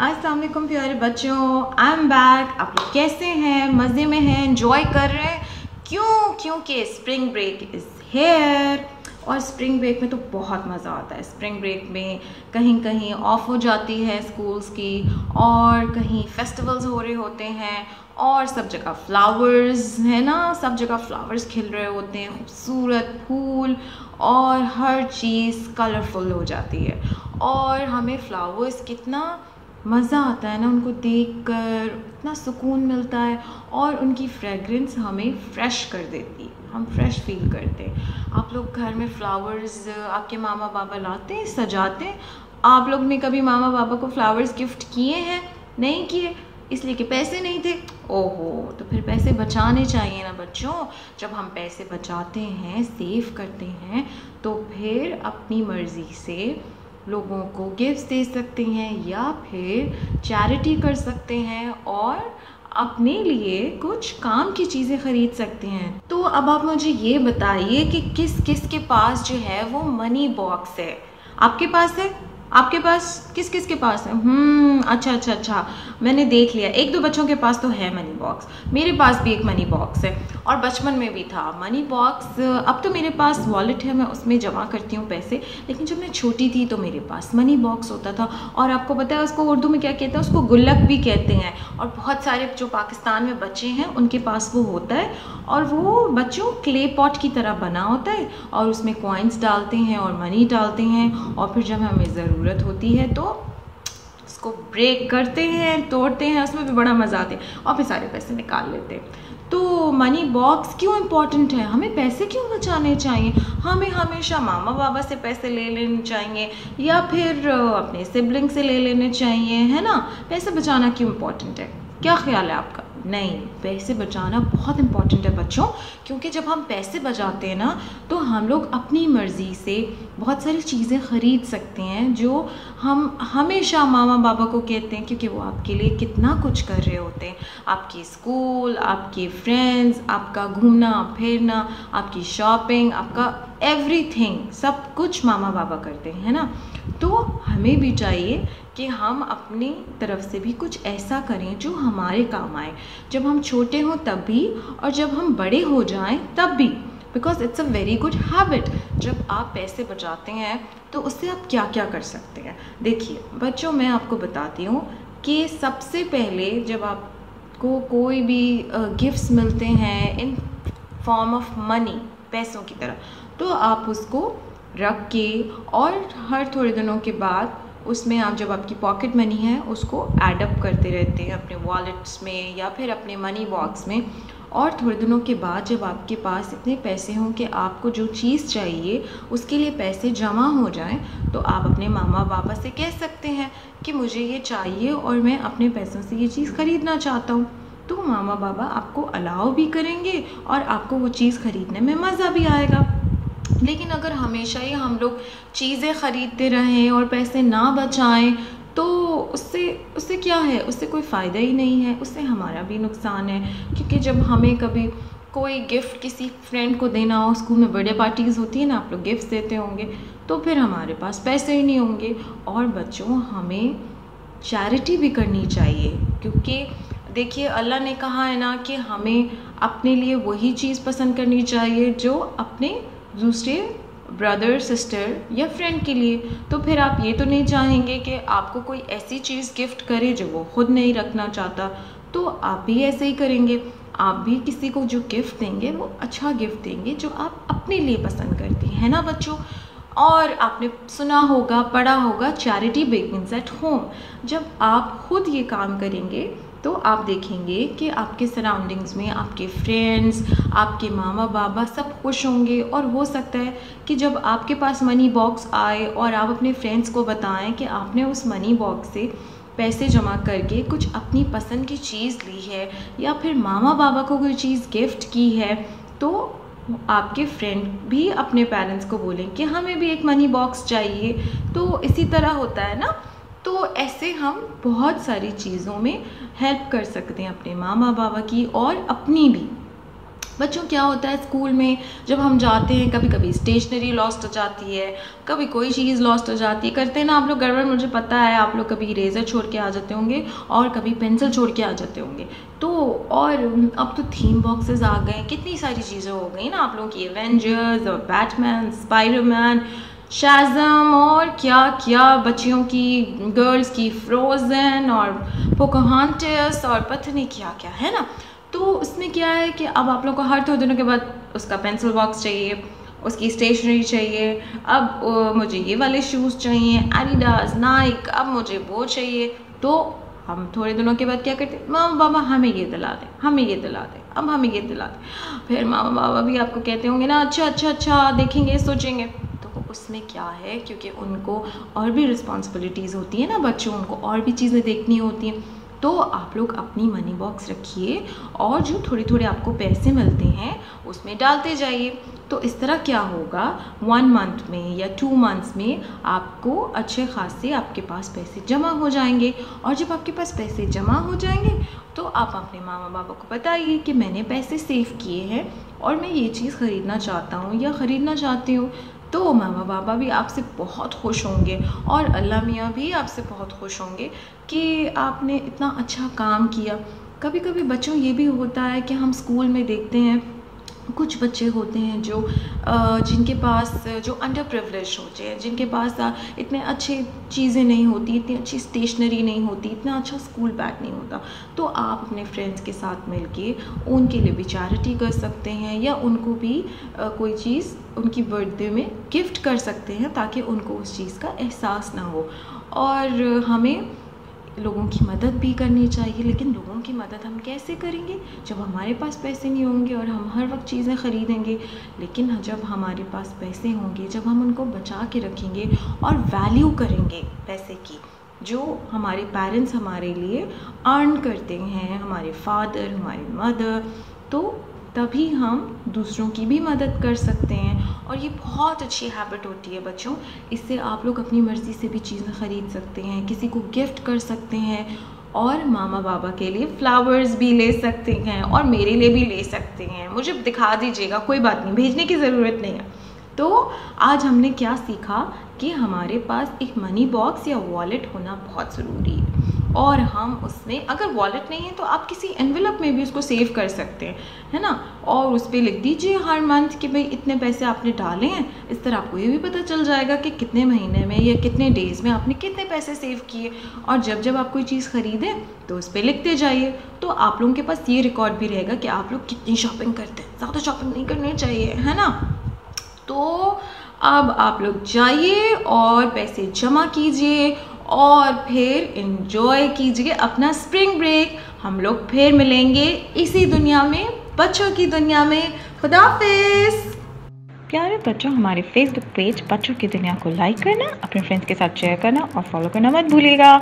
अस्सलाम वालेकुम प्यारे बच्चों, आई एम बैक। आप लोग कैसे हैं? मज़े में हैं? एंजॉय कर रहे हैं? क्योंकि स्प्रिंग ब्रेक इज़ हेयर। और स्प्रिंग ब्रेक में तो बहुत मज़ा आता है। स्प्रिंग ब्रेक में कहीं कहीं ऑफ हो जाती है स्कूल्स की, और कहीं फेस्टिवल्स हो रहे होते हैं, और सब जगह फ्लावर्स है ना, सब जगह फ्लावर्स खिल रहे होते हैं, खूबसूरत फूल, और हर चीज़ कलरफुल हो जाती है। और हमें फ्लावर्स कितना मज़ा आता है ना उनको देखकर, इतना सुकून मिलता है, और उनकी फ्रेगरेंस हमें फ़्रेश कर देती है, हम फ्रेश फील करते हैं। आप लोग घर में फ्लावर्स आपके मामा बाबा लाते हैं, सजाते हैं? आप लोग ने कभी मामा बाबा को फ्लावर्स गिफ्ट किए हैं? नहीं किए, इसलिए कि पैसे नहीं थे। ओहो, तो फिर पैसे बचाने चाहिए ना बच्चों। जब हम पैसे बचाते हैं, सेव करते हैं, तो फिर अपनी मर्ज़ी से लोगों को गिफ्ट्स दे सकते हैं, या फिर चैरिटी कर सकते हैं, और अपने लिए कुछ काम की चीज़ें ख़रीद सकते हैं। तो अब आप मुझे ये बताइए कि किस किस के पास जो है वो मनी बॉक्स है? आपके पास है? आपके पास किस किस के पास है? अच्छा, मैंने देख लिया, एक दो बच्चों के पास तो है मनी बॉक्स। मेरे पास भी एक मनी बॉक्स है, और बचपन में भी था मनी बॉक्स। अब तो मेरे पास वॉलेट है, मैं उसमें जमा करती हूँ पैसे, लेकिन जब मैं छोटी थी तो मेरे पास मनी बॉक्स होता था। और आपको पता है उसको उर्दू में क्या कहते हैं? उसको गुल्लक भी कहते हैं। और बहुत सारे जो पाकिस्तान में बच्चे हैं उनके पास वो होता है, और वो बच्चों क्ले पॉट की तरह बना होता है, और उसमें कॉइन्स डालते हैं और मनी डालते हैं, और फिर जब हमें ज़रूरत होती है तो उसको ब्रेक करते हैं, तोड़ते हैं, उसमें भी बड़ा मज़ा आता है, और फिर सारे पैसे निकाल लेते हैं। तो मनी बॉक्स क्यों इम्पॉर्टेंट है? हमें पैसे क्यों बचाने चाहिए? हमें हमेशा मामा बाबा से पैसे ले लेने चाहिए, या फिर अपने सिबलिंग से ले लेने चाहिए, है ना? पैसे बचाना क्यों इम्पॉर्टेंट है? क्या ख्याल है आपका? नहीं, पैसे बचाना बहुत इम्पॉर्टेंट है बच्चों, क्योंकि जब हम पैसे बचाते हैं ना, तो हम लोग अपनी मर्ज़ी से बहुत सारी चीज़ें ख़रीद सकते हैं जो हम हमेशा मामा बाबा को कहते हैं, क्योंकि वो आपके लिए कितना कुछ कर रहे होते हैं। आपकी स्कूल, आपके फ्रेंड्स, आपका घूमना फिरना, आपकी शॉपिंग, आपका एवरीथिंग, सब कुछ मामा बाबा करते हैं, है ना? तो हमें भी चाहिए कि हम अपनी तरफ से भी कुछ ऐसा करें जो हमारे काम आए, जब हम छोटे हों तब भी, और जब हम बड़े हो जाएं तब भी, because it's a very good habit. जब आप पैसे बचाते हैं तो उससे आप क्या क्या कर सकते हैं? देखिए बच्चों, मैं आपको बताती हूँ कि सबसे पहले जब आपको कोई भी गिफ्ट्स मिलते हैं इन फॉर्म ऑफ मनी, पैसों की तरह, तो आप उसको रख के, और हर थोड़े दिनों के बाद उसमें आप, जब आपकी पॉकेट मनी है, उसको ऐड अप करते रहते हैं अपने वॉलेट्स में या फिर अपने मनी बॉक्स में। और थोड़े दिनों के बाद जब आपके पास इतने पैसे हों कि आपको जो चीज़ चाहिए उसके लिए पैसे जमा हो जाएं, तो आप अपने मामा पापा से कह सकते हैं कि मुझे ये चाहिए और मैं अपने पैसों से ये चीज़ ख़रीदना चाहता हूँ। तो मामा बाबा आपको अलाउ भी करेंगे, और आपको वो चीज़ ख़रीदने में मज़ा भी आएगा। लेकिन अगर हमेशा ही हम लोग चीज़ें ख़रीदते रहें और पैसे ना बचाएं, तो उससे क्या है? उससे कोई फ़ायदा ही नहीं है, उससे हमारा भी नुकसान है। क्योंकि जब हमें कभी कोई गिफ्ट किसी फ्रेंड को देना हो, स्कूल में बर्थडे पार्टीज़ होती है ना, आप लोग गिफ्ट्स देते होंगे, तो फिर हमारे पास पैसे ही नहीं होंगे। और बच्चों, हमें चैरिटी भी करनी चाहिए, क्योंकि देखिए अल्लाह ने कहा है ना कि हमें अपने लिए वही चीज़ पसंद करनी चाहिए जो अपने दूसरे ब्रदर सिस्टर या फ्रेंड के लिए। तो फिर आप ये तो नहीं चाहेंगे कि आपको कोई ऐसी चीज़ गिफ्ट करे जो वो खुद नहीं रखना चाहता, तो आप भी ऐसे ही करेंगे। आप भी किसी को जो गिफ्ट देंगे वो अच्छा गिफ्ट देंगे जो आप अपने लिए पसंद करते हैं, है ना बच्चों? और आपने सुना होगा, पढ़ा होगा, चैरिटी बिगिंस एट होम। जब आप खुद ये काम करेंगे तो आप देखेंगे कि आपके सराउंडिंग्स में आपके फ्रेंड्स, आपके मामा बाबा सब खुश होंगे। और हो सकता है कि जब आपके पास मनी बॉक्स आए और आप अपने फ्रेंड्स को बताएं कि आपने उस मनी बॉक्स से पैसे जमा करके कुछ अपनी पसंद की चीज़ ली है, या फिर मामा बाबा को कोई चीज़ गिफ्ट की है, तो आपके फ्रेंड भी अपने पेरेंट्स को बोलें कि हमें भी एक मनी बॉक्स चाहिए। तो इसी तरह होता है ना। तो ऐसे हम बहुत सारी चीज़ों में हेल्प कर सकते हैं, अपने मामा बाबा की और अपनी भी। बच्चों क्या होता है स्कूल में जब हम जाते हैं, कभी कभी स्टेशनरी लॉस्ट हो जाती है, कभी कोई चीज़ लॉस्ट हो जाती है। करते हैं ना आप लोग गड़बड़, मुझे पता है। आप लोग कभी इरेज़र छोड़ के आ जाते होंगे और कभी पेंसिल छोड़ के आ जाते होंगे। तो और अब तो थीम बॉक्सेस आ गए, कितनी सारी चीज़ें हो गई ना आप लोगों की, एवेंजर्स और बैटमैन, स्पाइडरमैन, शाज़म और क्या क्या, बच्चियों की, गर्ल्स की फ्रोज़न और पोकाहांटस और पता नहीं क्या क्या है ना। तो उसमें क्या है कि अब आप लोग को हर 2 दिनों के बाद उसका पेंसिल बॉक्स चाहिए, उसकी स्टेशनरी चाहिए। अब मुझे ये वाले शूज़ चाहिए, एडिडास, नाइक, अब मुझे वो चाहिए। तो हम थोड़े दिनों के बाद क्या करते हैं, मामा बाबा हमें ये दिला दें, हमें ये दिला दें, अब हमें ये दिला दें। फिर मामा बाबा भी आपको कहते होंगे ना, अच्छा अच्छा अच्छा देखेंगे, सोचेंगे। तो उसमें क्या है, क्योंकि उनको और भी रिस्पॉन्सिबिलिटीज़ होती है ना बच्चों, उनको और भी चीज़ें देखनी होती हैं। तो आप लोग अपनी मनी बॉक्स रखिए और जो थोड़े थोड़े आपको पैसे मिलते हैं उसमें डालते जाइए। तो इस तरह क्या होगा, 1 मंथ में या 2 मंथ्स में आपको अच्छे खासे आपके पास पैसे जमा हो जाएंगे। और जब आपके पास पैसे जमा हो जाएंगे तो आप अपने मामा बाबा को बताइए कि मैंने पैसे सेव किए हैं और मैं ये चीज़ ख़रीदना चाहता हूँ या ख़रीदना चाहती हूँ। तो मामा बाबा भी आपसे बहुत खुश होंगे और अल्लाह मियाँ भी आपसे बहुत खुश होंगे कि आपने इतना अच्छा काम किया। कभी कभी बच्चों ये भी होता है कि हम स्कूल में देखते हैं कुछ बच्चे होते हैं जो जिनके पास जो अंडर प्रिविलेज होते हैं, जिनके पास इतने अच्छे चीज़ें नहीं होती, इतनी अच्छी स्टेशनरी नहीं होती, इतना अच्छा स्कूल बैग नहीं होता। तो आप अपने फ्रेंड्स के साथ मिलके उनके लिए भी चैरिटी कर सकते हैं या उनको भी कोई चीज़ उनकी बर्थडे में गिफ्ट कर सकते हैं ताकि उनको उस चीज़ का एहसास ना हो। और हमें लोगों की मदद भी करनी चाहिए, लेकिन लोगों की मदद हम कैसे करेंगे जब हमारे पास पैसे नहीं होंगे और हम हर वक्त चीज़ें ख़रीदेंगे। लेकिन जब हमारे पास पैसे होंगे, जब हम उनको बचा के रखेंगे और वैल्यू करेंगे पैसे की, जो हमारे पेरेंट्स हमारे लिए अर्न करते हैं, हमारे फादर, हमारी मदर, तो तभी हम दूसरों की भी मदद कर सकते हैं। और ये बहुत अच्छी हैबिट होती है बच्चों, इससे आप लोग अपनी मर्ज़ी से भी चीज़ें ख़रीद सकते हैं, किसी को गिफ्ट कर सकते हैं और मामा बाबा के लिए फ्लावर्स भी ले सकते हैं और मेरे लिए भी ले सकते हैं। मुझे दिखा दीजिएगा, कोई बात नहीं, भेजने की ज़रूरत नहीं है। तो आज हमने क्या सीखा कि हमारे पास एक मनी बॉक्स या वॉलेट होना बहुत ज़रूरी है और हम उसमें, अगर वॉलेट नहीं है तो आप किसी एनवेलप में भी उसको सेव कर सकते हैं, है ना। और उस पर लिख दीजिए हर मंथ कि भाई इतने पैसे आपने डाले हैं। इस तरह आपको ये भी पता चल जाएगा कि कितने महीने में या कितने डेज़ में आपने कितने पैसे सेव किए। और जब जब आप कोई चीज़ ख़रीदें तो उस पर लिखते जाइए, तो आप लोगों के पास ये रिकॉर्ड भी रहेगा कि आप लोग कितनी शॉपिंग करते हैं। ज़्यादा शॉपिंग नहीं करनी चाहिए, है ना। तो अब आप लोग जाइए और पैसे जमा कीजिए और फिर एंजॉय कीजिए अपना स्प्रिंग ब्रेक। हम लोग फिर मिलेंगे इसी दुनिया में, बच्चों की दुनिया में। खुदा हाफिज़। प्यारे बच्चों, हमारे फेसबुक पेज बच्चों की दुनिया को लाइक करना, अपने फ्रेंड्स के साथ शेयर करना और फॉलो करना मत भूलिएगा।